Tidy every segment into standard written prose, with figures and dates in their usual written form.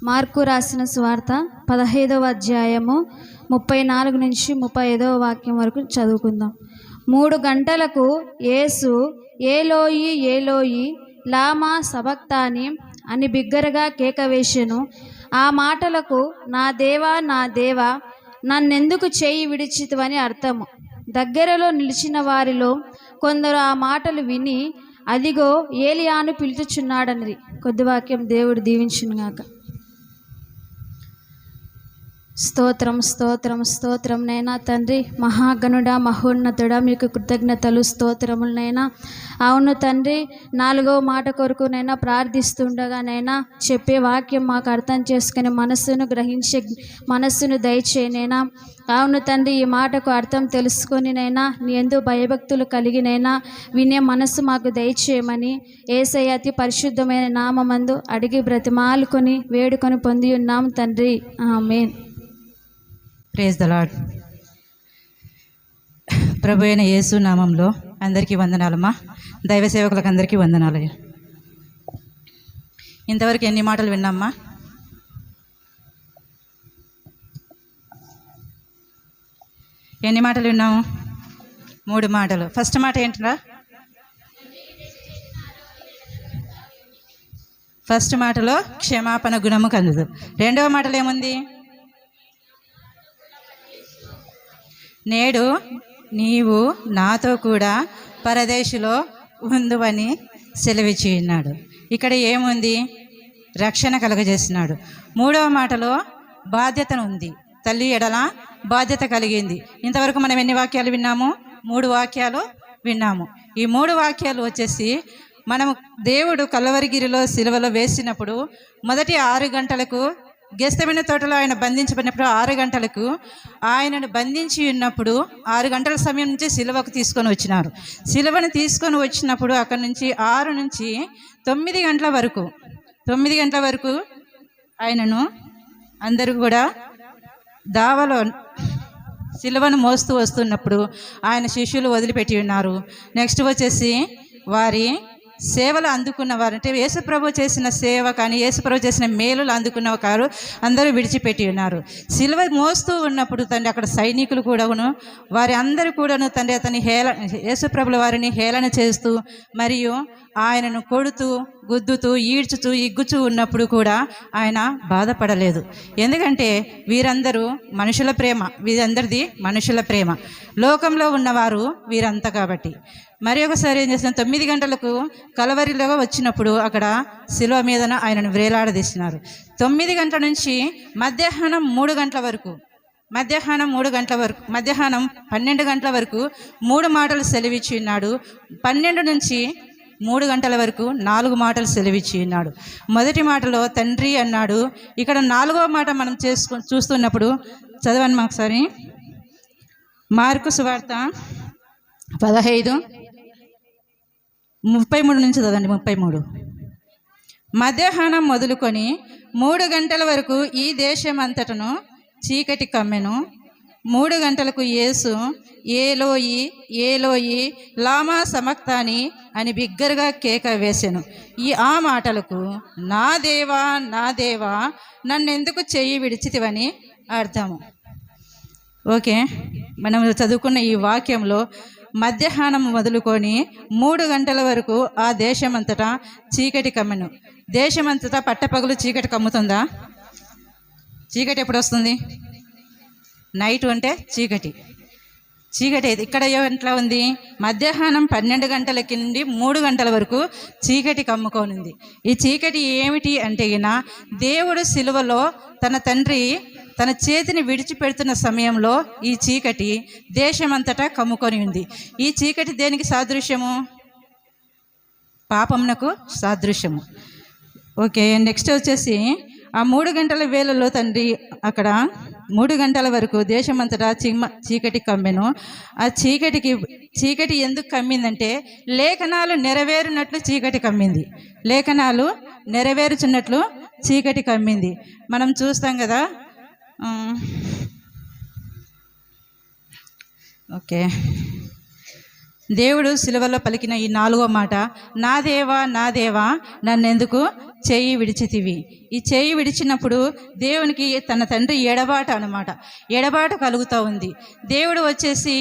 Mark రాసిన సువార్త 15వ అధ్యాయము 34 నుంచి 35వ వాక్యం వరకు చదువుకుందాం. 3 గంటలకు యేసు ఏలోయి ఏలోయి లామా సబక్తాని అని బిగ్గరగా కేక వేసెను. ఆ మాటలకు నా దేవా నా దేవా నన్నెందుకు చేయి విడిచితివని అర్థము. దగ్గరలో నిలిచిన వారిలో కొందరు ఆ మాటలు విని అదిగో ఏలియాను పిలుచుచున్నాడనిరి. కొద్ది వాక్యం దేవుడు దీవించునుగాక. స్తోత్రం స్తోత్రం స్తోత్రం నైనా తండ్రి, మహాగణుడా మహోన్నతుడా, మీకు కృతజ్ఞతలు స్తోత్రములనైనా. అవును తండ్రి, 4వ మాట కొరకు నైనా ప్రార్థిస్తుండగా నైనా చెప్పే వాక్యం మాకు అర్థం చేసుకుని మనస్సును గ్రహించే మనస్సును దయచేయనైనా. అవును తండ్రి, ఈ మాటకు అర్థం తెలుసుకొని నైనా నీ యందు భయభక్తులు కలిగినైనా వినే మనస్సు మాకు దయచేయమని యేసయ్య అతి పరిశుద్ధమైన నామమందు అడిగి బ్రతిమాలుకొని వేడుకొని పొంది ఉన్నాం తండ్రి, ఆమేన్. Praise the lord. ప్రభు అయిన యేసు నామంలో అందరికీ వందనాలమ్మా. దైవ సేవకులకు అందరికీ వందనాలు. ఇంతవరకు ఎన్ని మాటలు విన్నామ్మా? ఎన్ని మాటలు విన్నాము? 3 మాటలు. ఫస్ట్ మాట ఏంటరా? ఫస్ట్ మాటలో క్షమాపణ గుణము కలదు. 2వ మాటలో ఏముంది? నేడు నీవు నాతో కూడా పరదేశులో ఉందువని సెలవిచ్చి ఉన్నాడు. ఇక్కడ ఏముంది? రక్షణ కలుగజేస్తున్నాడు. 3వ మాటలో బాధ్యత ఉంది. తల్లి ఎడల బాధ్యత కలిగింది. ఇంతవరకు మనం ఎన్ని వాక్యాలు విన్నాము? 3 వాక్యాలు విన్నాము. ఈ 3 వాక్యాలు వచ్చేసి మనము దేవుడు కల్వరిగిరిలో సిలువలో వేసినప్పుడు మొదటి 6 గంటలకు గెస్తెమనే తోటలో ఆయన బంధించబడినప్పుడు 6 గంటలకు ఆయనను బంధించి ఉన్నప్పుడు 6 గంటల సమయం నుంచి సిలువకు తీసుకొని వచ్చినారు. సిలువను తీసుకొని వచ్చినప్పుడు అక్కడి నుంచి 6 నుంచి 9 గంటల వరకు 9 గంటల వరకు ఆయనను అందరూ కూడా దావలో సిలువను మోస్తూ వస్తున్నప్పుడు ఆయన శిష్యులు వదిలిపెట్టి ఉన్నారు. నెక్స్ట్ వచ్చేసి వారి సేవలు అందుకున్న వారు, అంటే యేసుప్రభు చేసిన సేవ కానీ యేసుప్రభు చేసిన మేలులు అందుకున్న వారు అందరూ విడిచిపెట్టి ఉన్నారు. సిలువ మోస్తూ ఉన్నప్పుడు తండ్రి అక్కడ సైనికులు కూడాను వారి అందరూ కూడాను తండ్రి అతని యేసుప్రభుల వారిని హేళన చేస్తూ మరియు ఆయనను కొడుతూ గుద్దుతూ ఈడ్చుతూ ఇగ్గుచూ ఉన్నప్పుడు కూడా ఆయన బాధపడలేదు. ఎందుకంటే వీరందరూ మనుషుల ప్రేమ, వీరందరిది మనుషుల ప్రేమ, లోకంలో ఉన్నవారు వీరంతా. కాబట్టి మరి ఒకసారి ఏం చేసిన 9 గంటలకు కలవరిలో వచ్చినప్పుడు అక్కడ శిలువ మీదన ఆయనను వేలాడదీసినారు. 9 గంటల నుంచి మధ్యాహ్నం 3 గంటల వరకు మధ్యాహ్నం 12 గంటల వరకు 3 మాటలు సెలవిచ్చి ఉన్నాడు. 12 నుంచి 3 గంటల వరకు 4 మాటలు సెలవిచ్చి ఉన్నాడు. మొదటి మాటలో తండ్రి అన్నాడు. ఇక్కడ 4వ మాట మనం చూస్తున్నప్పుడు చదవండి మాకు ఒకసారి. మార్కు సువార్త 15:33 నుంచి చదవండి. 33. మధ్యాహ్నం మొదలుకొని 3 గంటల వరకు ఈ దేశం అంతటను చీకటి కమ్మెను. 3 గంటలకు యేసు ఏలోయి ఏలోయి లామా సబక్తాని అని బిగ్గరగా కేక వేసెను. ఆ మాటలకు నా దేవా నా దేవా నన్నెందుకు చెయ్యి విడిచితివని అర్థము. ఓకే, మనం చదువుకున్న ఈ వాక్యంలో మధ్యాహ్నం మొదలుకొని 3 గంటల వరకు ఆ దేశమంతటా చీకటి కమ్మెను. దేశమంతటా పట్టపగలు చీకటి కమ్ముతుందా? చీకటి ఎప్పుడు వస్తుంది? నైట్ అంటే చీకటి అయితే ఇక్కడ ఎట్లా ఉంది? మధ్యాహ్నం 12 గంటలకి నుండి 3 గంటల వరకు చీకటి కమ్ముకోనుంది. ఈ చీకటి ఏమిటి అంటే దేవుడు సిలువలో తన తండ్రి తన చేతిని విడిచిపెడుతున్న సమయంలో ఈ చీకటి దేశమంతటా కమ్ముకొని ఉంది. ఈ చీకటి దేనికి సాదృశ్యము? పాపమునకు సాదృశ్యము. ఓకే, నెక్స్ట్ వచ్చేసి ఆ 3 గంటల వేళల్లో తండ్రి అక్కడ 3 గంటల వరకు దేశమంతటా చీకటి కమ్మెను. ఆ చీకటి ఎందుకు కమ్మిందంటే లేఖనాలు నెరవేరునట్లు చీకటి కమ్మింది. లేఖనాలు నెరవేరుచున్నట్లు చీకటి కమ్మింది. మనం చూస్తాం కదా. ఓకే, దేవుడు సిలువలో పలికిన ఈ 4వ మాట, నా దేవా నా దేవా నన్నెందుకు చేయి విడిచితివి. ఈ చేయి విడిచినప్పుడు దేవునికి తన తండ్రి ఎడబాటు కలుగుతూ ఉంది. దేవుడు వచ్చేసి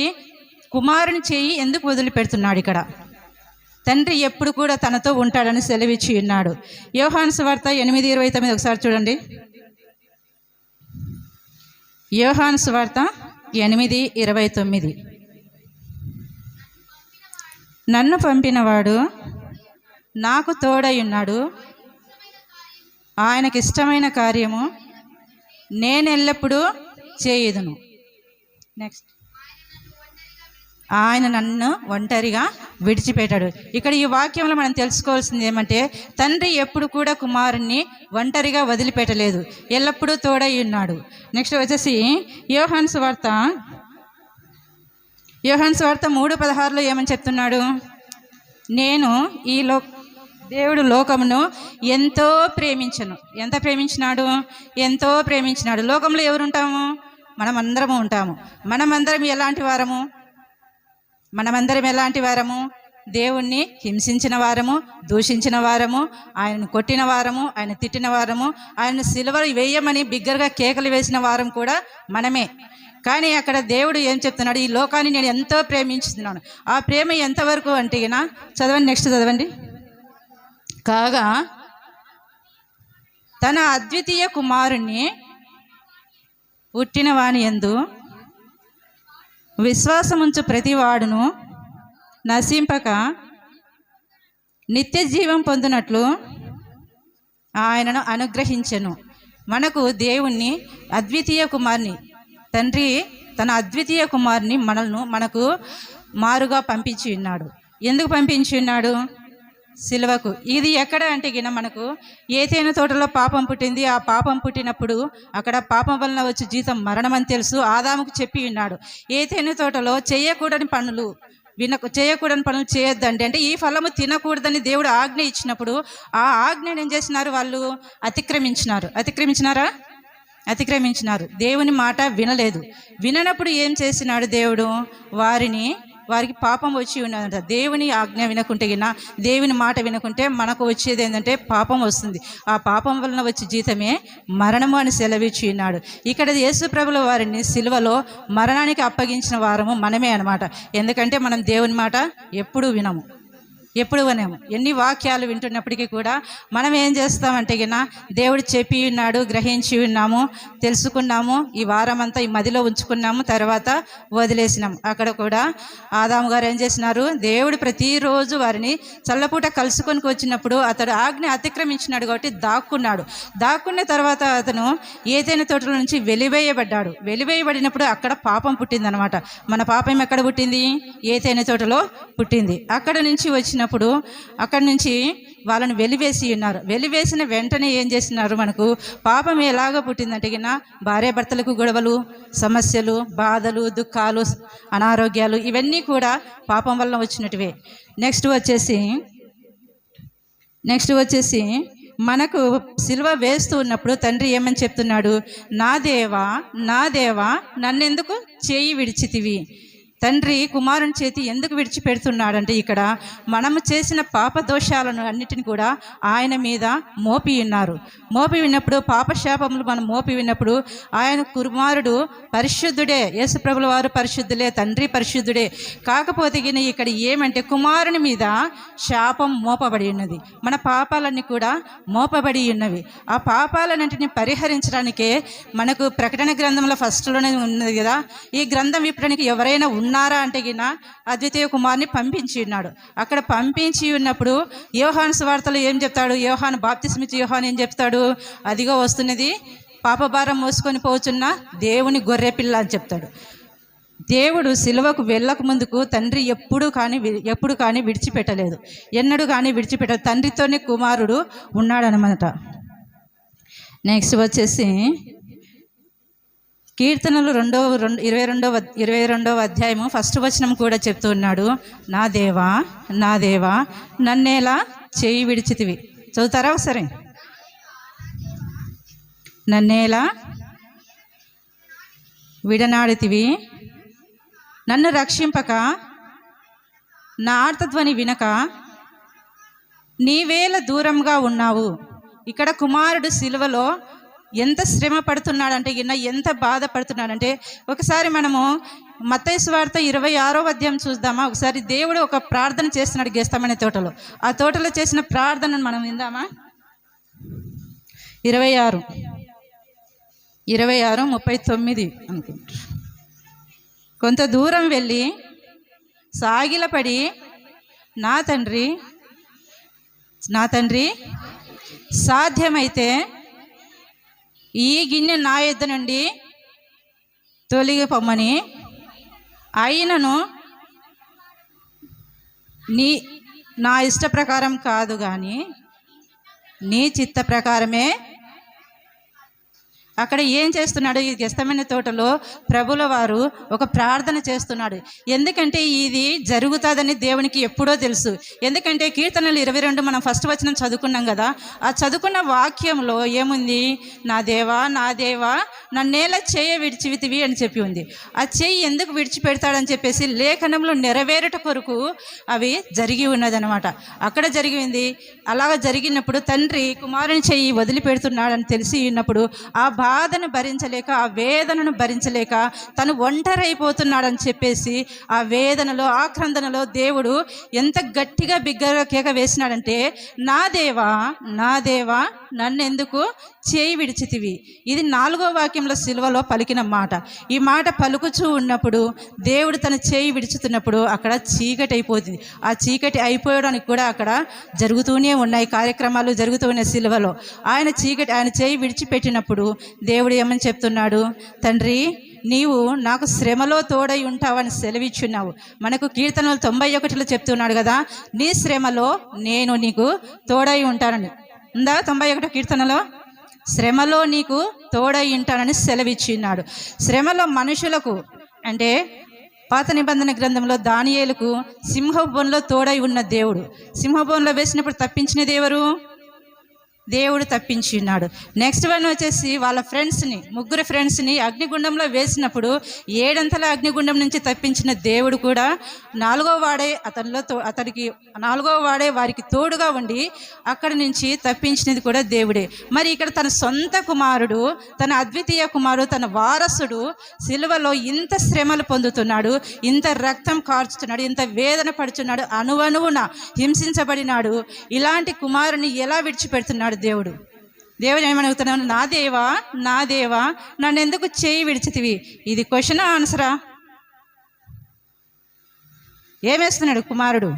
కుమారుని చేయి ఎందుకు వదిలిపెడుతున్నాడు? ఇక్కడ తండ్రి ఎప్పుడు కూడా తనతో ఉంటాడని సెలవిచ్చి ఉన్నాడు. యోహాను సువార్త 8:29 ఒకసారి చూడండి. యోహాను సువార్త 8:29. నన్ను పంపినవాడు నాకు తోడై ఉన్నాడు, ఆయనకి ఇష్టమైన కార్యము నేను ఎల్లప్పుడూ చేయుదును. నెక్స్ట్, ఆయన నన్ను ఒంటరిగా విడిచిపెట్టాడు. ఇక్కడ ఈ వాక్యంలో మనం తెలుసుకోవాల్సింది ఏమంటే, తండ్రి ఎప్పుడు కూడా కుమారుణ్ణి ఒంటరిగా వదిలిపెట్టలేదు, ఎల్లప్పుడూ తోడై ఉన్నాడు. నెక్స్ట్ వచ్చేసి యోహాను సువార్త 3:16 ఏమని చెప్తున్నాడు? నేను దేవుడు లోకమును ఎంతో ప్రేమించను. ఎంత ప్రేమించినాడు? ఎంతో ప్రేమించినాడు. లోకంలో ఎవరుంటాము? మనమందరము ఉంటాము. మనమందరం ఎలాంటి వారము? దేవుణ్ణి హింసించిన వారము, దూషించిన వారము, ఆయనను కొట్టిన వారము, ఆయన తిట్టిన వారము, ఆయన సిలువలు వేయమని బిగ్గరగా కేకలు వేసిన వారం కూడా మనమే. కానీ అక్కడ దేవుడు ఏం చెప్తున్నాడు? ఈ లోకాన్ని నేను ఎంతో ప్రేమించుతున్నాను. ఆ ప్రేమ ఎంతవరకు అంటే చదవండి, నెక్స్ట్ చదవండి. కాగా తన అద్వితీయ కుమారుణ్ణి పుట్టిన వాని యందు విశ్వాసముంచు ప్రతివాడును నశింపక నిత్య జీవం పొందినట్లు ఆయనను అనుగ్రహించెను. మనకు దేవుణ్ణి అద్వితీయ కుమారుని, తండ్రి తన అద్వితీయ కుమారుని మనకు మారుగా పంపించి ఉన్నాడు. ఎందుకు పంపించి ఉన్నాడు? సిలువకు. ఇది ఎక్కడ అంటే మనకు ఏదైనా తోటలో పాపం పుట్టింది. ఆ పాపం పుట్టినప్పుడు అక్కడ పాపం వలన వచ్చే జీతం మరణం అని తెలుసు. ఆదాముకు చెప్పి ఉన్నాడు, ఏదైనా తోటలో చేయకూడని పనులు చేయొద్దండి, అంటే ఈ ఫలము తినకూడదని దేవుడు ఆజ్ఞ ఇచ్చినప్పుడు ఆ ఆజ్ఞను ఏం చేసినారు? వాళ్ళు అతిక్రమించినారు. దేవుని మాట వినలేదు. విననప్పుడు ఏం చేసినాడు దేవుడు? వారికి పాపం వచ్చి ఉన్నదంట. దేవుని ఆజ్ఞ వినకుంటే దేవుని మాట వినకుంటే మనకు వచ్చేది ఏంటంటే పాపం వస్తుంది. ఆ పాపం వలన వచ్చే జీతమే మరణము అని సెలవిచ్చి ఉన్నాడు. ఇక్కడ యేసు ప్రభుల వారిని సిలువలో మరణానికి అప్పగించిన వారము మనమే అన్నమాట. ఎందుకంటే మనం దేవుని మాట ఎప్పుడు వినము. ఎన్ని వాక్యాలు వింటున్నప్పటికీ కూడా మనం ఏం చేస్తామంటే దేవుడు చెప్పి ఉన్నాడు, గ్రహించి ఉన్నాము, తెలుసుకున్నాము, ఈ వారం అంతా ఈ మదిలో ఉంచుకున్నాము, తర్వాత వదిలేసినాము. అక్కడ కూడా ఆదాము గారు ఏం చేసినారు? దేవుడు ప్రతిరోజు వారిని చల్లపూట కలుసుకొని వచ్చినప్పుడు అతడు ఆజ్ఞ అతిక్రమించినాడు కాబట్టి దాక్కున్న తర్వాత అతను ఏదైనా తోటల నుంచి వెలివేయబడినప్పుడు అక్కడ పాపం పుట్టిందనమాట. మన పాపం ఎక్కడ పుట్టింది? ఏదైనా తోటలో పుట్టింది. అక్కడ నుంచి అక్కడి నుంచి వాళ్ళని వెలివేసి ఉన్నారు. వెలివేసిన వెంటనే ఏం చేస్తున్నారు? మనకు పాపం ఎలాగ పుట్టిందంటే భార్యాభర్తలకు గొడవలు, సమస్యలు, బాధలు, దుఃఖాలు, అనారోగ్యాలు ఇవన్నీ కూడా పాపం వలన వచ్చినట్టువే. నెక్స్ట్ వచ్చేసి మనకు సిలువ వేస్తూ ఉన్నప్పుడు తండ్రి ఏమని చెప్తున్నాడు? నా దేవా నన్నెందుకు చేయి విడిచితివి? తండ్రి కుమారుని చేతి ఎందుకు విడిచిపెడుతున్నాడంటే ఇక్కడ మనము చేసిన పాప దోషాలను అన్నిటిని కూడా ఆయన మీద మోపి ఉన్నప్పుడు పాపశాపములు మనం మోపి ఉన్నప్పుడు ఆయన కుమారుడు పరిశుద్ధుడే. యేసుప్రభుల వారు పరిశుద్ధులే, తండ్రి పరిశుద్ధుడే. కాకపోతే ఇక్కడ ఏమంటే కుమారుని మీద శాపం మోపబడి ఉన్నది. మన పాపాలన్నీ కూడా మోపబడి ఉన్నవి. ఆ పాపాలన్నింటినీ పరిహరించడానికే మనకు ప్రకటన గ్రంథంలో ఫస్ట్లోనే ఉన్నది కదా. ఈ గ్రంథం విప్పడానికి ఎవరైనా ఉన్నారా అంటే అద్వితీయ కుమారుని పంపించి ఉన్నాడు. అక్కడ పంపించి ఉన్నప్పుడు యోహాను సువార్తలో ఏం చెప్తాడు? బాప్తిస్మిచ్చి యోహాను ఏం చెప్తాడు? అదిగో వస్తున్నది పాపభారం మోసుకొని పోచున్న దేవుని గొర్రెపిల్ల అని చెప్తాడు. దేవుడు సిలువకు వెళ్ళక ముందుకు తండ్రి ఎప్పుడు కానీ విడిచిపెట్టలేదు, ఎన్నడూ కానీ విడిచిపెట్టలేదు. తండ్రితోనే కుమారుడు ఉన్నాడనమాట. నెక్స్ట్ వచ్చేసి కీర్తనలు 22వ అధ్యాయము 1వ వచనం కూడా చెప్తూ ఉన్నాడు, నా దేవా నన్నేలా చేయి విడిచితివి. చదువుతారా ఒకసారి? నన్నేలా విడనాడితివి, నన్ను రక్షింపక, నా ఆర్తధ్వని వినక నీవేళ దూరంగా ఉన్నావు. ఇక్కడ కుమారుడు సిలువలో ఎంత శ్రమ పడుతున్నాడంటే ఎంత బాధపడుతున్నాడంటే ఒకసారి మనము మత్తయి సువార్త 26వ అధ్యాయం చూద్దామా. ఒకసారి దేవుడు ఒక ప్రార్థన చేస్తున్నాడు గెత్సేమనే తోటలో. ఆ తోటలో చేసిన ప్రార్థనను మనం విందామా. 26:39 అనుకుంటా. కొంత దూరం వెళ్ళి సాగిలపడి నా తండ్రి సాధ్యమైతే ఈ గిన్నె నా యొద్ద నుండి తొలగిపోమని, అయినను నా ఇష్ట ప్రకారం కాదు కానీ నీ చిత్త ప్రకారమే. అక్కడ ఏం చేస్తున్నాడు? ఈ గెత్సేమనే తోటలో ప్రభుల వారు ఒక ప్రార్థన చేస్తున్నాడు. ఎందుకంటే ఇది జరుగుతుందని దేవునికి ఎప్పుడో తెలుసు. ఎందుకంటే కీర్తనలు 22 మనం ఫస్ట్ వచనం చదువుకున్నాం కదా. ఆ చదువుకున్న వాక్యంలో ఏముంది? నా దేవా నన్నేలా చెయ్యి విడిచివితివి అని చెప్పి ఉంది. ఆ చెయ్యి ఎందుకు విడిచిపెడతాడని చెప్పేసి లేఖనంలో నెరవేరుట కొరకు అవి జరిగి ఉన్నదనమాట. అక్కడ జరిగింది. అలాగ జరిగినప్పుడు తండ్రి కుమారుని చెయ్యి వదిలిపెడుతున్నాడని తెలిసి ఉన్నప్పుడు ఆ బాధను భరించలేక, ఆ వేదనను భరించలేక తను ఒంటరైపోతున్నాడని చెప్పేసి ఆ వేదనలో, ఆక్రందనలో దేవుడు ఎంత గట్టిగా బిగ్గరగా కేక వేసినాడంటే, నా దేవా నన్నెందుకు చేయి విడిచితివి. ఇది 4వ వాక్యంలో సిలువలో పలికిన మాట. ఈ మాట పలుకుచూ ఉన్నప్పుడు దేవుడు తన చేయి విడుచుతున్నప్పుడు అక్కడ చీకటి అయిపోతుంది. ఆ చీకటి అయిపోవడానికి కూడా అక్కడ జరుగుతూనే ఉన్నాయి కార్యక్రమాలు, జరుగుతూ ఉన్నాయి సిలువలో. ఆయన చేయి విడిచిపెట్టినప్పుడు దేవుడు ఏమని చెప్తున్నాడు? తండ్రి, నీవు నాకు శ్రమలో తోడై ఉంటావని సెలవిచ్చున్నావు. మనకు కీర్తనలు 91లో చెప్తున్నాడు కదా, నీ శ్రమలో నేను నీకు తోడై ఉంటానని ఉందా? 91 కీర్తనలో శ్రమలో నీకు తోడై ఉంటానని సెలవిచ్చిన్నాడు. శ్రమలో మనుషులకు అంటే పాత నిబంధన గ్రంథంలో దానియేలుకు సింహబోన్లో తోడై ఉన్న దేవుడు. సింహబోన్లో వేసినప్పుడు తప్పించినది ఎవరు? దేవుడు తప్పించిన్నాడు. నెక్స్ట్ వన్ వచ్చేసి వాళ్ళ ముగ్గురు ఫ్రెండ్స్ని అగ్నిగుండంలో వేసినప్పుడు 7 అగ్నిగుండం నుంచి తప్పించిన దేవుడు కూడా 4వ వాడే వారికి తోడుగా ఉండి అక్కడి నుంచి తప్పించినది కూడా దేవుడే. మరి ఇక్కడ తన సొంత కుమారుడు, తన అద్వితీయ కుమారుడు, తన వారసుడు సిలువలో ఇంత శ్రమలు పొందుతున్నాడు, ఇంత రక్తం కార్చుతున్నాడు, ఇంత వేదన పడుచున్నాడు, అణువణువున హింసించబడినాడు. ఇలాంటి కుమారుని ఎలా విడిచిపెడుతున్నాడు దేవుడు ఏమనుగుతున్నాడు? నా దేవా నన్ను ఎందుకు చేయి విడిచితివి. ఇది క్వశ్చనా ఆన్సరా? ఏమేస్తున్నాడు కుమారుడు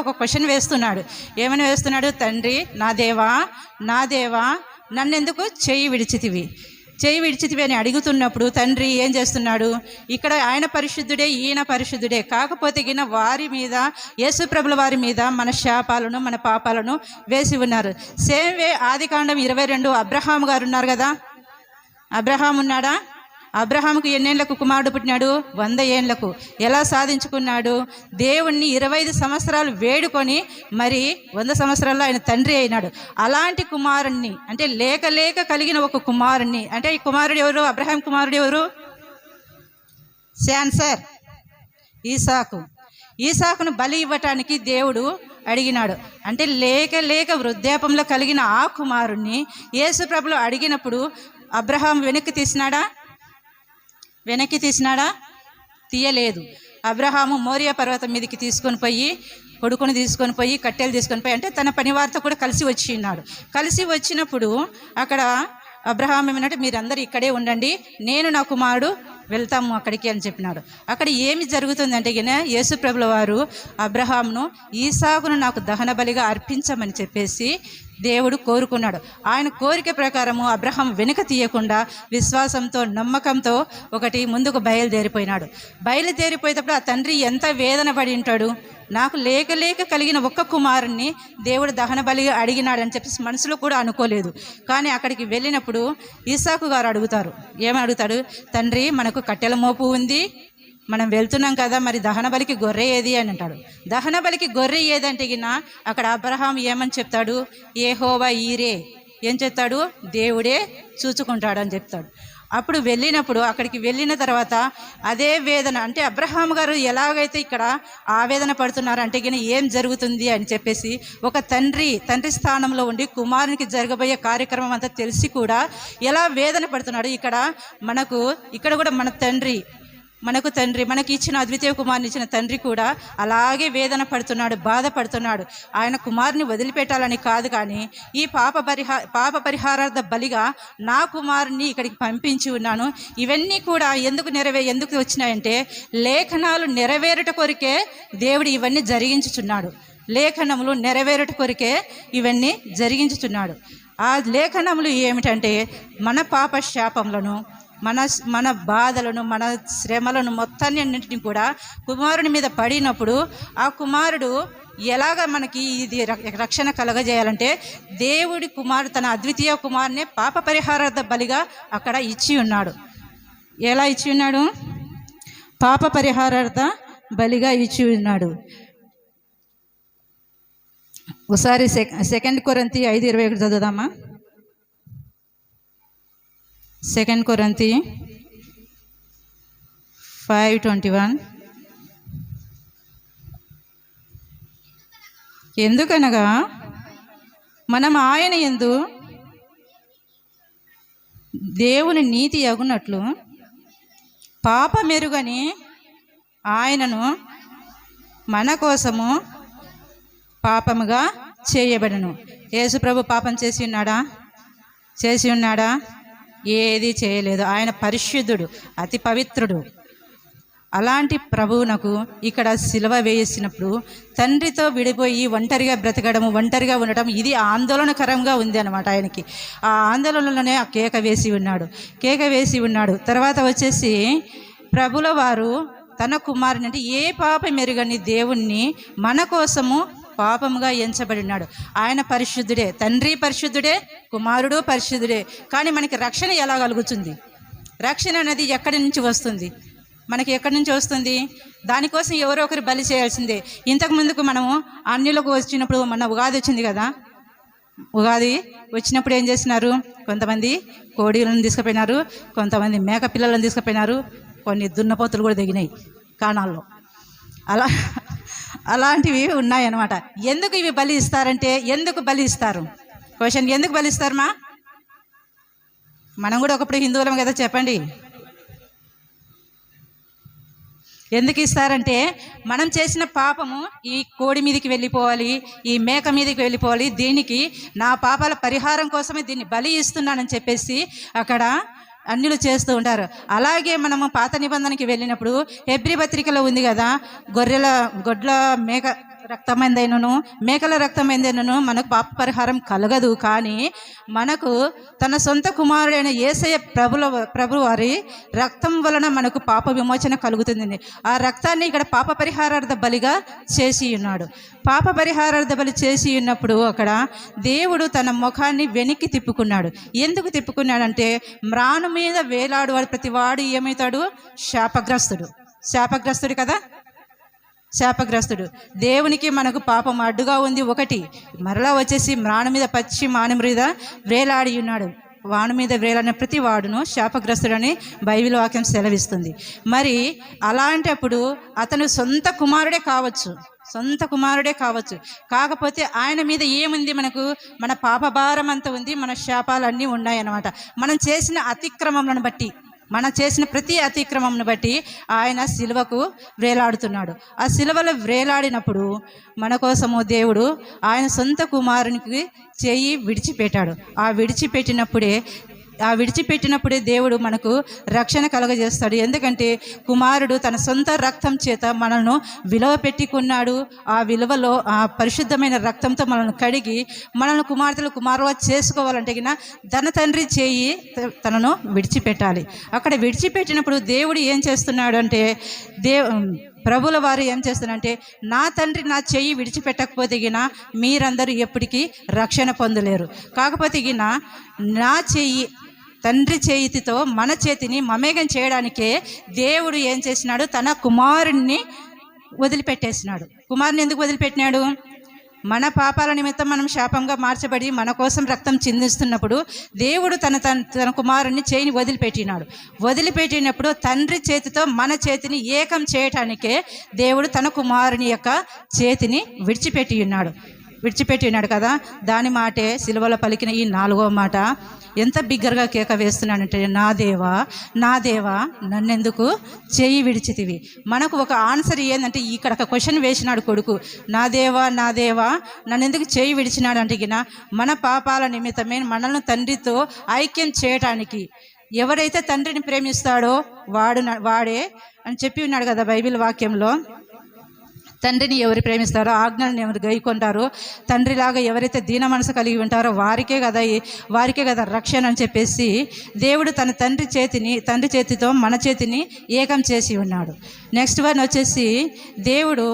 ఒక క్వశ్చన్ వేస్తున్నాడు. ఏమని వేస్తున్నాడు? తండ్రి, నా దేవా నన్నెందుకు చేయి విడిచితివి అని అడుగుతున్నప్పుడు తండ్రి ఏం చేస్తున్నాడు? ఇక్కడ ఆయన పరిశుద్ధుడే, ఈయన పరిశుద్ధుడే. కాకపోతే వారి మీద, యేసు ప్రభుల వారి మీద మన శాపాలను, మన పాపాలను వేసి ఉన్నారు. సేమ్ వే ఆదికాండం 22 అబ్రహాం గారు ఉన్నారు కదా. అబ్రహాం ఉన్నాడా? అబ్రహాముకు ఎన్నేళ్లకు కుమారుడు పుట్టినాడు? 100 ఏండ్లకు. ఎలా సాధించుకున్నాడు? దేవుణ్ణి 25 సంవత్సరాలు వేడుకొని మరి 100 సంవత్సరాల్లో ఆయన తండ్రి అయినాడు. అలాంటి కుమారుణ్ణి అంటే లేక కలిగిన ఒక కుమారుణ్ణి అంటే ఈ కుమారుడు ఎవరు? అబ్రహాం కుమారుడు ఎవరు? ఆన్సర్ ఈసాకును బలి ఇవ్వటానికి దేవుడు అడిగినాడు. అంటే లేక వృద్ధాపంలో కలిగిన ఆ కుమారుణ్ణి యేసు ప్రభులు అడిగినప్పుడు అబ్రహాం వెనక్కి తీసినాడా? తీయలేదు. అబ్రహాము మోరియా పర్వతం మీదకి కొడుకుని తీసుకొని పోయి కట్టెలు తీసుకొని పోయి అంటే తన పనివారితో కూడా కలిసి వచ్చినప్పుడు అక్కడ అబ్రహాం ఏమన్నట్టు, మీరందరూ ఇక్కడే ఉండండి, నేను నా కుమారుడు వెళ్తాము అక్కడికి అని చెప్పినాడు. అక్కడ ఏమి జరుగుతుందంటే యేసు ప్రభుల వారు అబ్రహాంను ఈసాకును నాకు దహన బలిగా అర్పించమని చెప్పేసి దేవుడు కోరుకున్నాడు. ఆయన కోరిక ప్రకారము అబ్రహాం వెనుక తీయకుండా విశ్వాసంతో, నమ్మకంతో ఒకటి ముందుకు బయలుదేరిపోయేటప్పుడు ఆ తండ్రి ఎంత వేదన పడి ఉంటాడు. నాకు లేక కలిగిన ఒక్క కుమారుణ్ణి దేవుడు దహన బలిగా అడిగినాడని చెప్పేసి మనసులో కూడా అనుకోలేదు. కానీ అక్కడికి వెళ్ళినప్పుడు ఈసాకు గారు ఏమని అడుగుతాడు? తండ్రి, మనకు కట్టెల మోపు ఉంది, మనం వెళ్తున్నాం కదా, మరి దహన బలికి గొర్రె ఏది అని అంటాడు. దహన బలికి గొర్రె ఏదంటే అక్కడ అబ్రహాం ఏమని చెప్తాడు? యెహోవా ఈరే. ఏం చెప్తాడు? దేవుడే చూచుకుంటాడు అని చెప్తాడు. అప్పుడు వెళ్ళినప్పుడు అక్కడికి వెళ్ళిన తర్వాత అదే వేదన, అంటే అబ్రహాం గారు ఎలాగైతే ఇక్కడ ఆవేదన పడుతున్నారు అంటే కానీ ఏం జరుగుతుంది అని చెప్పేసి ఒక తండ్రి స్థానంలో ఉండి కుమారునికి జరగబోయే కార్యక్రమం అంతా తెలిసి కూడా ఎలా వేదన పడుతున్నాడు. ఇక్కడ కూడా మనకి ఇచ్చిన అద్వితీయ కుమారుని ఇచ్చిన తండ్రి కూడా అలాగే వేదన పడుతున్నాడు, బాధపడుతున్నాడు. ఆయన కుమారుని వదిలిపెట్టాలని కాదు, కానీ ఈ పాప పరిహారార్థ బలిగా నా కుమారుని ఇక్కడికి పంపించి ఉన్నాను. ఇవన్నీ కూడా ఎందుకు వచ్చినాయంటే లేఖనాలు నెరవేరుట కొరికే దేవుడు ఇవన్నీ జరిగించుచున్నాడు. లేఖనములు నెరవేరుట కొరికే ఇవన్నీ జరిగించుచున్నాడు. ఆ లేఖనములు ఏమిటంటే మన పాప శాపములను, మన బాధలను, మన శ్రమలను మొత్తాన్నింటినీ కూడా కుమారుని మీద పడినప్పుడు ఆ కుమారుడు ఎలాగ మనకి ఇది రక్షణ కలగజేయాలంటే దేవుడి కుమారుడు తన అద్వితీయ కుమారుని పాప పరిహారార్థ బలిగా అక్కడ ఇచ్చి ఉన్నాడు. ఎలా ఇచ్చి ఉన్నాడు? పాప పరిహారార్థ బలిగా ఇచ్చి ఉన్నాడు. ఒకసారి 2 కొరింథీ 5:21 చదువుదామా? 2 కొరింథీ 5:21. ఎందుకనగా మనం ఆయన యందు దేవుని నీతి అగునట్లు పాపమెరుగని ఆయనను మన కోసము పాపముగా చేయబడను. యేసు ప్రభు పాపం చేసి ఉన్నాడా? ఏది చేయలేదు. ఆయన పరిశుద్ధుడు, అతి పవిత్రుడు. అలాంటి ప్రభువునకు ఇక్కడ సిలువ వేసినప్పుడు తండ్రితో విడిపోయి ఒంటరిగా బ్రతకడము, ఒంటరిగా ఉండటం ఇది ఆందోళనకరంగా ఉంది అన్నమాట ఆయనకి. ఆ ఆందోళనలోనే ఆ కేక వేసి ఉన్నాడు. తర్వాత వచ్చేసి ప్రభుల వారు తన కుమారుని, అంటే ఏ పాపం ఎరుగని దేవుణ్ణి మన కోసము పాపముగా ఎంచబడినాడు. ఆయన పరిశుద్ధుడే, తండ్రి పరిశుద్ధుడే, కుమారుడు పరిశుద్ధుడే. కానీ మనకి రక్షణ ఎలా కలుగుతుంది? రక్షణ అనేది ఎక్కడి నుంచి వస్తుంది? మనకి ఎక్కడి నుంచి వస్తుంది? దానికోసం ఎవరో ఒకరు బలి చేయాల్సిందే. ఇంతకు ముందుకు మనము అన్యులకు వచ్చినప్పుడు, మన ఉగాది వచ్చింది కదా, ఉగాది వచ్చినప్పుడు ఏం చేసినారు? కొంతమంది కోడిలను తీసుకుపోయినారు, కొంతమంది మేక పిల్లలను తీసుకుపోయినారు, కొన్ని దున్నపోతులు కూడా దిగినాయి కాణాల్లో. అలాంటివి ఉన్నాయన్నమాట. ఎందుకు ఇవి బలి ఇస్తారంటే, ఎందుకు బలి ఇస్తారు? క్వశ్చన్, ఎందుకు బలి ఇస్తారమ్మా? మనం కూడా ఒకప్పుడు హిందువులం కదా, చెప్పండి. ఎందుకు ఇస్తారంటే మనం చేసిన పాపము ఈ కోడి మీదకి వెళ్ళిపోవాలి, ఈ మేక మీదకి వెళ్ళిపోవాలి, దీనికి నా పాపాల పరిహారం కోసమే దీన్ని బలి ఇస్తున్నానని చెప్పేసి అక్కడ అన్యులు చేస్తూ ఉంటారు. అలాగే మనము పాత నిబంధనకి వెళ్ళినప్పుడు హెబ్రీ పత్రికలో ఉంది కదా, గొడ్ల మేక రక్తమైందైనను మేకల రక్తమైందైనను మనకు పాప పరిహారం కలగదు. కానీ మనకు తన సొంత కుమారుడైన యేసయ్య ప్రభు వారి రక్తం వలన మనకు పాప విమోచన కలుగుతుంది. ఆ రక్తాన్ని ఇక్కడ పాప పరిహారార్థ బలిగా చేసి ఉన్నాడు. పాప పరిహారార్థ బలి చేసి ఉన్నప్పుడు అక్కడ దేవుడు తన ముఖాన్ని వెనక్కి తిప్పుకున్నాడు. ఎందుకు తిప్పుకున్నాడంటే మ్రాను మీద వేలాడువాడు ప్రతివాడు ఏమవుతాడు? శాపగ్రస్తుడు కదా. శాపగ్రస్తుడు. దేవునికి మనకు పాపం అడ్డుగా ఉంది ఒకటి, మరలా వచ్చేసి మ్రాను మీద పచ్చి మాను మీద వేలాడి ఉన్నాడు. వాని మీద వేలాడిన ప్రతి వాడును శాపగ్రస్తుడని బైబిల్ వాక్యం సెలవిస్తుంది. మరి అలాంటప్పుడు అతను సొంత కుమారుడే కావచ్చు, కాకపోతే ఆయన మీద ఏముంది? మనకు మన పాప భారం అంతా ఉంది, మన శాపాలన్నీ ఉన్నాయన్నమాట. మనం చేసిన అతిక్రమములను బట్టి, మనం చేసిన ప్రతి అతిక్రమంను బట్టి ఆయన సిలువకు వేలాడుతున్నాడు. ఆ సిలువలో వేలాడినప్పుడు మన కోసము దేవుడు ఆయన సొంత కుమారునికి చేయి విడిచిపెట్టాడు. ఆ విడిచిపెట్టినప్పుడే దేవుడు మనకు రక్షణ కలుగజేస్తాడు. ఎందుకంటే కుమారుడు తన సొంత రక్తం చేత మనల్ని విలువ పెట్టుకున్నాడు. ఆ విలువలో ఆ పరిశుద్ధమైన రక్తంతో మనల్ని కడిగి మనల్ని కుమారులుగా చేసుకోవాలంటే తన తండ్రి చేయి తనను విడిచిపెట్టాలి. అక్కడ విడిచిపెట్టినప్పుడు దేవుడు ఏం చేస్తున్నాడు అంటే, ప్రభుల వారు ఏం చేస్తున్నారంటే, నా తండ్రి నా చెయ్యి విడిచిపెట్టకపోతే మీరందరూ ఎప్పటికీ రక్షణ పొందలేరు. కాకపోతే నా చెయ్యి, తండ్రి చేతితో మన చేతిని మమేకం చేయడానికే దేవుడు ఏం చేసినాడు? తన కుమారుణ్ణి వదిలిపెట్టేసినాడు. కుమారుని ఎందుకు వదిలిపెట్టినాడు? మన పాపాల నిమిత్తం మనం శాపంగా మార్చబడి మన కోసం రక్తం చిందిస్తున్నప్పుడు దేవుడు తన కుమారుని చేయిని వదిలిపెట్టినప్పుడు తండ్రి చేతితో మన చేతిని ఏకం చేయటానికే దేవుడు తన కుమారుని యొక్క చేతిని విడిచిపెట్టి ఉన్నాడు కదా. దాని మాటే సిలువలో పలికిన ఈ 4వ మాట ఎంత బిగ్గరగా కేక వేస్తున్నానంటే, నా దేవా నన్నెందుకు చేయి విడిచితివి. మనకు ఒక ఆన్సర్ ఏంటంటే, ఇక్కడ ఒక క్వశ్చన్ వేసినాడు కొడుకు, నా దేవా నన్నెందుకు చేయి విడిచినాడు అంటే, మన పాపాల నిమిత్తమే మనల్ని తండ్రితో ఐక్యం చేయటానికి ఎవరైతే తండ్రిని ప్రేమిస్తాడో వాడే అని చెప్పి ఉన్నాడు కదా బైబిల్ వాక్యంలో. తండ్రిని ఎవరు ప్రేమిస్తారో, ఆజ్ఞలను ఎవరు గైకొంటారో, తండ్రిలాగా ఎవరైతే దీన మనసు కలిగి ఉంటారో వారికే కదా రక్షణ అని చెప్పేసి దేవుడు తన తండ్రి చేతితో మన చేతిని ఏకం చేసి ఉన్నాడు. నెక్స్ట్ వన్ వచ్చేసి, దేవుడు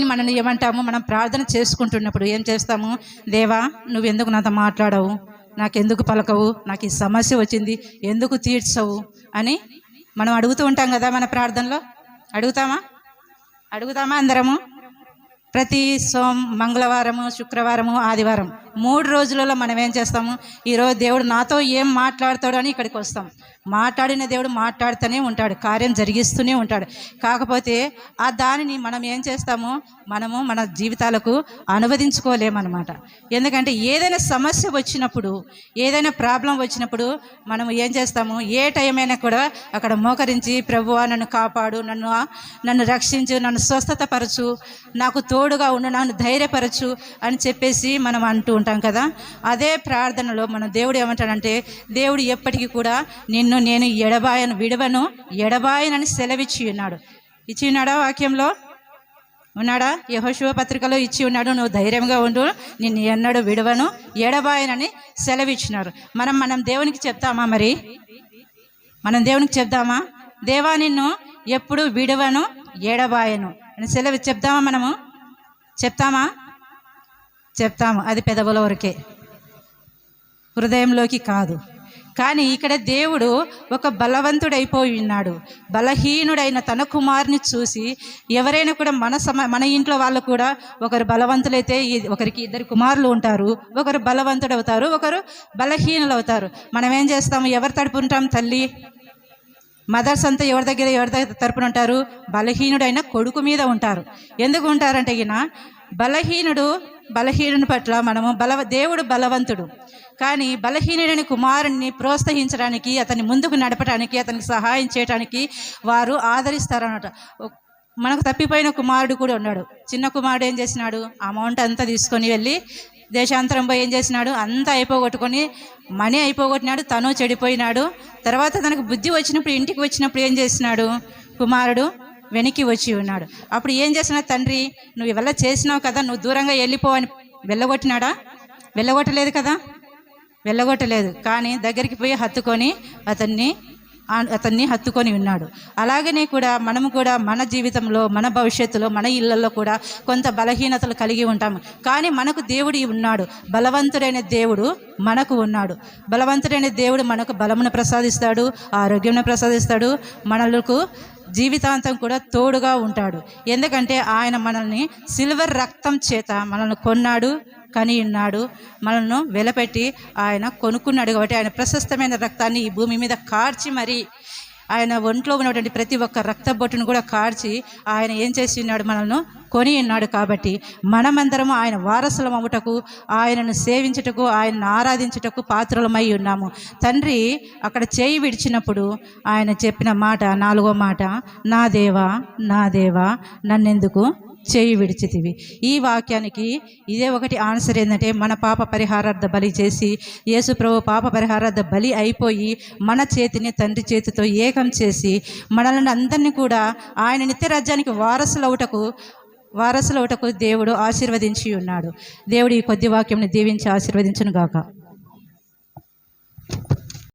మనల్ని ఏమంటాము, మనం ప్రార్థన చేసుకుంటున్నప్పుడు ఏం చేస్తాము, దేవా నువ్వెందుకు నాతో మాట్లాడవు, నాకెందుకు పలకవు, నాకు ఈ సమస్య వచ్చింది ఎందుకు తీర్చవు అని మనం అడుగుతూ ఉంటాం కదా. మన ప్రార్థనలో అడుగుతామా అందరము? ప్రతి మంగళవారము, శుక్రవారము, ఆదివారం 3 రోజులలో మనం ఏం చేస్తాము, ఈరోజు దేవుడు నాతో ఏం మాట్లాడతాడు అని ఇక్కడికి వస్తాం. మాట్లాడిన దేవుడు మాట్లాడుతూనే ఉంటాడు, కార్యం జరిగిస్తూనే ఉంటాడు. కాకపోతే ఆ దానిని మనం ఏం చేస్తాము, మనము మన జీవితాలకు అనువదించుకోలేమన్నమాట. ఎందుకంటే ఏదైనా సమస్య వచ్చినప్పుడు, ఏదైనా ప్రాబ్లం వచ్చినప్పుడు మనము ఏం చేస్తాము, ఏ టైం అయినా కూడా అక్కడ మోకరించి, ప్రభువా నన్ను కాపాడు, నన్ను రక్షించు, నన్ను స్వస్థతపరచు, నాకు తోడుగా ఉండు, నన్ను ధైర్యపరచు అని చెప్పేసి మనం అంటూ ఉంటాం కదా. అదే ప్రార్థనలో మన దేవుడు ఏమంటాడంటే, దేవుడు ఎప్పటికీ కూడా నేను ఎడబాయనని సెలవిచ్చి ఉన్నాడు. ఇచ్చి ఉన్నాడా? వాక్యంలో ఉన్నాడా? యెహోషువ పత్రికలో ఇచ్చి ఉన్నాడు, నువ్వు ధైర్యంగా ఉండు, నిన్ను ఎన్నడూ విడవను ఎడబాయనని సెలవిచ్చినారు. మనం దేవునికి చెప్తామా? మరి మనం దేవునికి చెప్దామా, దేవా నిన్ను ఎప్పుడు విడవను ఎడబాయను అని సెలవు చెప్దామా? మనము చెప్తాము, అది పెదవుల వరకే, హృదయంలోకి కాదు. కానీ ఇక్కడ దేవుడు ఒక బలవంతుడైపోయి ఉన్నాడు. బలహీనుడైన తన కుమారుని చూసి ఎవరైనా కూడా మన ఇంట్లో వాళ్ళు కూడా ఒకరు బలవంతులైతే ఒకరికి 2 కుమారులు ఉంటారు, ఒకరు బలవంతుడు అవుతారు, ఒకరు బలహీనులు అవుతారు. మనం ఏం చేస్తాము, ఎవరు తరపున ఉంటాం? తల్లి మదర్స్ అంతా ఎవరి తరపున ఉంటారు? బలహీనుడైన కొడుకు మీద ఉంటారు. ఎందుకు ఉంటారంటే, బలహీనుని పట్ల మనము దేవుడు బలవంతుడు, కానీ బలహీనుడైన కుమారుణ్ణి ప్రోత్సహించడానికి, అతన్ని ముందుకు నడపడానికి, అతనికి సహాయం చేయడానికి వారు ఆదరిస్తారన్నమాట. మనకు తప్పిపోయిన కుమారుడు కూడా ఉన్నాడు. చిన్న కుమారుడు ఏం చేసినాడు, అమౌంట్ అంతా తీసుకొని వెళ్ళి దేశాంతరం పోయి ఏం చేసినాడు, అంతా అయిపోగొట్టుకొని మనీ అయిపోగొట్టినాడు, తను చెడిపోయినాడు. తర్వాత తనకు బుద్ధి వచ్చినప్పుడు, ఇంటికి వచ్చినప్పుడు ఏం చేసినాడు, కుమారుడు వెనక్కి వచ్చి ఉన్నాడు. అప్పుడు ఏం చేసినాడు తండ్రి, నువ్వు ఇవల్ల చేసినావు కదా, నువ్వు దూరంగా వెళ్ళిపో అని వెళ్ళగొట్టినాడా? వెళ్ళగొట్టలేదు. కానీ దగ్గరికి పోయి హత్తుకొని అతన్ని హత్తుకొని ఉన్నాడు. అలాగనే కూడా మనము కూడా మన జీవితంలో, మన భవిష్యత్తులో, మన ఇళ్లలో కూడా కొంత బలహీనతలు కలిగి ఉంటాము. కానీ మనకు దేవుడు ఉన్నాడు, బలవంతుడైన దేవుడు మనకు ఉన్నాడు. బలవంతుడైన దేవుడు మనకు బలమును ప్రసాదిస్తాడు, ఆరోగ్యం ప్రసాదిస్తాడు, మనలకు జీవితాంతం కూడా తోడుగా ఉంటాడు. ఎందుకంటే ఆయన మనల్ని సిల్వర్ రక్తం చేత మనల్ని కొన్నాడు, కని ఉన్నాడు, మనల్ని వెలపెట్టి ఆయన కొనుక్కున్నాడు. కాబట్టి ఆయన ప్రశస్తమైన రక్తాన్ని ఈ భూమి మీద కార్చి, మరి ఆయన ఒంట్లో ఉన్నటువంటి ప్రతి ఒక్క రక్త బొట్టును కూడా కార్చి ఆయన ఏం చేసి ఉన్నాడు, మనల్ని కొని ఉన్నాడు. కాబట్టి మనమందరము ఆయన వారసులం అవ్వటకు, ఆయనను సేవించుటకు, ఆయనను ఆరాధించుటకు పాత్రలమై ఉన్నాము. తండ్రి అక్కడ చేయి విడిచినప్పుడు ఆయన చెప్పిన మాట, 4వ మాట, నా దేవా నన్నెందుకు చేయి విడిచితివి. ఈ వాక్యానికి ఇదే ఒకటి ఆన్సర్ ఏంటంటే, మన పాప పరిహారార్థ బలి చేసి యేసు ప్రభు పాప పరిహారార్థ బలి అయిపోయి మన చేతిని తండ్రి చేతితో ఏకం చేసి మనల్ని అందరినీ కూడా ఆయన నిత్య రాజ్యానికి వారసులవుటకు దేవుడు ఆశీర్వదించి ఉన్నాడు. దేవుడు ఈ కొద్ది వాక్యంని దీవించి ఆశీర్వదించును గాక.